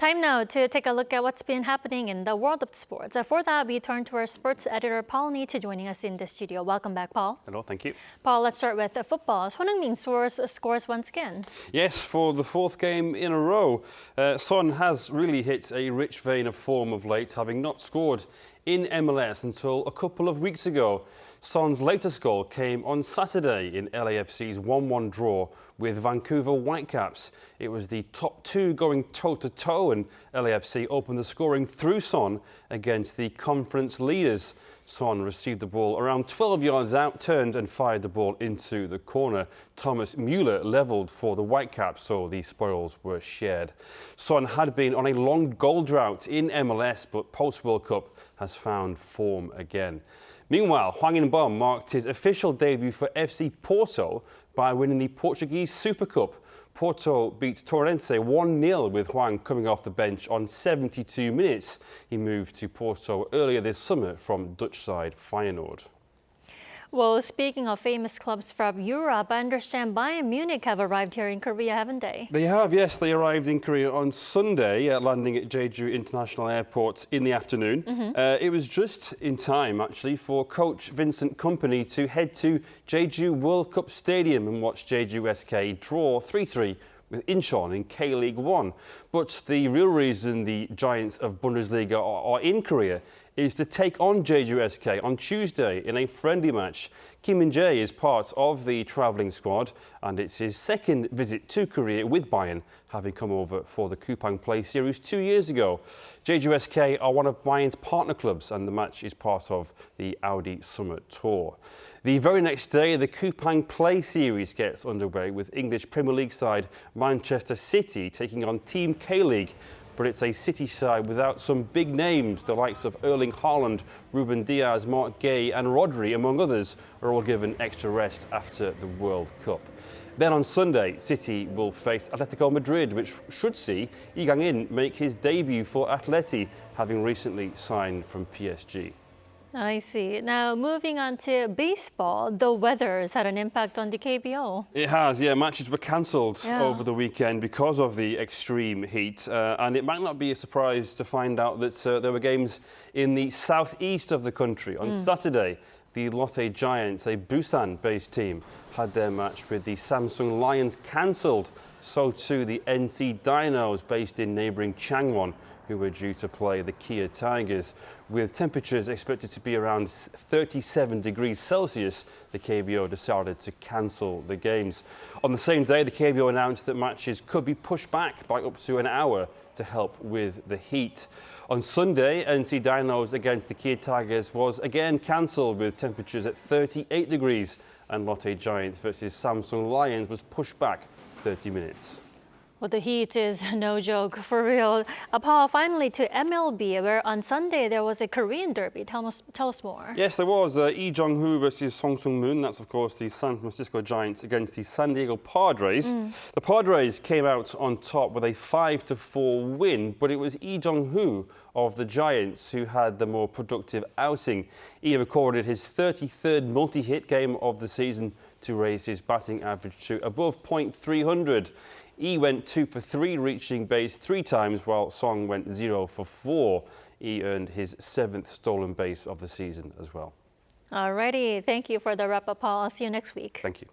Time now to take a look at what's been happening in the world of sports. For that, we turn to our sports editor, Paul Neete, joining us in the studio. Welcome back, Paul. Hello, thank you. Paul, let's start with football. Heung-min scores once again. Yes, for the fourth game in a row. Son has really hit a rich vein of form of late, having not scored in MLS until a couple of weeks ago. Son's latest goal came on Saturday in LAFC's 1-1 draw with Vancouver Whitecaps. It was the top two going toe-to-toe, and LAFC opened the scoring through Son against the conference leaders. Son received the ball around 12 yards out, turned and fired the ball into the corner. Thomas Müller levelled for the Whitecaps, so the spoils were shared. Son had been on a long goal drought in MLS, but post-World Cup has found form again. Meanwhile, Heung-min marked his official debut for FC Porto by winning the Portuguese Super Cup. Porto beat Torrense 1-0 with Huang coming off the bench on 72 minutes. He moved to Porto earlier this summer from Dutch side Feyenoord. Well, speaking of famous clubs from Europe, I understand Bayern Munich have arrived here in Korea, haven't they? They have, yes. They arrived in Korea on Sunday, landing at Jeju International Airport in the afternoon. It was just in time, actually, for coach Vincent Kompany to head to Jeju World Cup Stadium and watch Jeju SK draw 3-3 with Incheon in K-League 1. But the real reason the Giants of Bundesliga are in Korea is to take on Jeju SK on Tuesday in a friendly match. Kim Min-jae is part of the travelling squad, and it's his second visit to Korea with Bayern, having come over for the Kupang Play Series 2 years ago. Jeju SK are one of Bayern's partner clubs, and the match is part of the Audi Summer Tour. The very next day, the Kupang Play Series gets underway with English Premier League side Manchester City taking on Team K-League. But it's a City side without some big names. The likes of Erling Haaland, Ruben Diaz, Mark Gay and Rodri, among others, are all given extra rest after the World Cup. Then on Sunday, City will face Atletico Madrid, which should see Lee Kang-in make his debut for Atleti, having recently signed from PSG. I see. Now, moving on to baseball, the weather has had an impact on the KBO. It has, yeah. Matches were cancelled over the weekend because of the extreme heat. And it might not be a surprise to find out that there were games in the southeast of the country. On Saturday, the Lotte Giants, a Busan-based team, had their match with the Samsung Lions cancelled. So too the NC Dinos, based in neighbouring Changwon, who were due to play the Kia Tigers. With temperatures expected to be around 37 degrees Celsius, the KBO decided to cancel the games. On the same day, the KBO announced that matches could be pushed back by up to an hour to help with the heat. On Sunday, NC Dinos against the Kia Tigers was again cancelled with temperatures at 38 degrees, and Lotte Giants versus Samsung Lions was pushed back 30 minutes. Well, the heat is no joke, for real. Paul, finally to MLB, where on Sunday there was a Korean derby. Tell us more. Yes, there was Jung-hoo versus Song Sung-moon. That's, of course, the San Francisco Giants against the San Diego Padres. The Padres came out on top with a 5-4 win, but it was Jung-hoo of the Giants who had the more productive outing. He recorded his 33rd multi-hit game of the season to raise his batting average to above .300. He went 2 for 3, reaching base 3 times, while Song went 0 for 4. He earned his 7th stolen base of the season as well. Alrighty, thank you for the wrap-up, Paul. I'll see you next week. Thank you.